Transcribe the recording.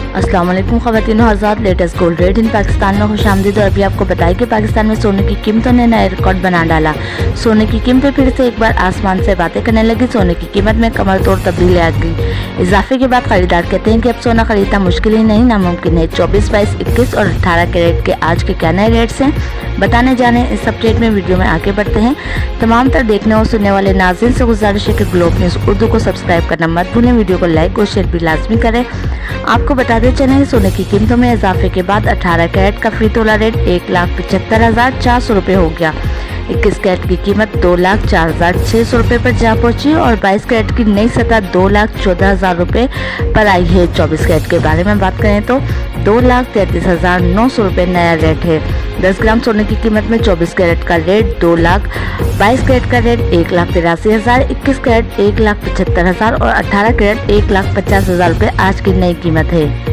अस्सलाम वालेकुम ख़वातीन हज़रात, latest gold rate in Pakistan में खुशामदीद। और अभी आपको बताया कि पाकिस्तान में सोने की कीमतों ने नया रिकॉर्ड बना डाला। सोने की कीमतें फिर से एक बार आसमान से बातें करने लगी। सोने की कीमत में कमर तोड़ तब्दीली आ गई। इजाफे के बाद खरीदार कहते हैं कि अब सोना खरीदना मुश्किल ही नहीं नामुमकिन है। 24, 22, 21 और 18 कैरेट के आज के क्या नए रेट्स हैं बताने जाने इस अपडेट में वीडियो में आगे बढ़ते हैं। तमाम तर देखने और सुनने वाले नाज़रीन से गुजारिश है कि ग्लोब न्यूज़ उर्दू को सब्सक्राइब करना मत भूलें। वीडियो को लाइक और शेयर भी लाजमी करें। आपको बताते चलें सोने की कीमतों में इजाफे के बाद 18 कैरेट का फी तोला रेट 1,75,400 रुपये हो गया। 21 कैरेट की कीमत 2,04,600 रुपये पर जा पहुंची और 22 कैरेट की नई सतह 2,14,000 रुपये पर आई है। 24 कैरेट के बारे में बात करें तो 2,33,900 रुपये नया रेट है। 10 ग्राम सोने की कीमत में 24 कैरेट का रेट 2 लाख, 22 कैरेट का रेट 1,83,000, 21 कैरेट 1,75,000 और 18 कैरेट 1,50,000 रुपये आज की नई कीमत है।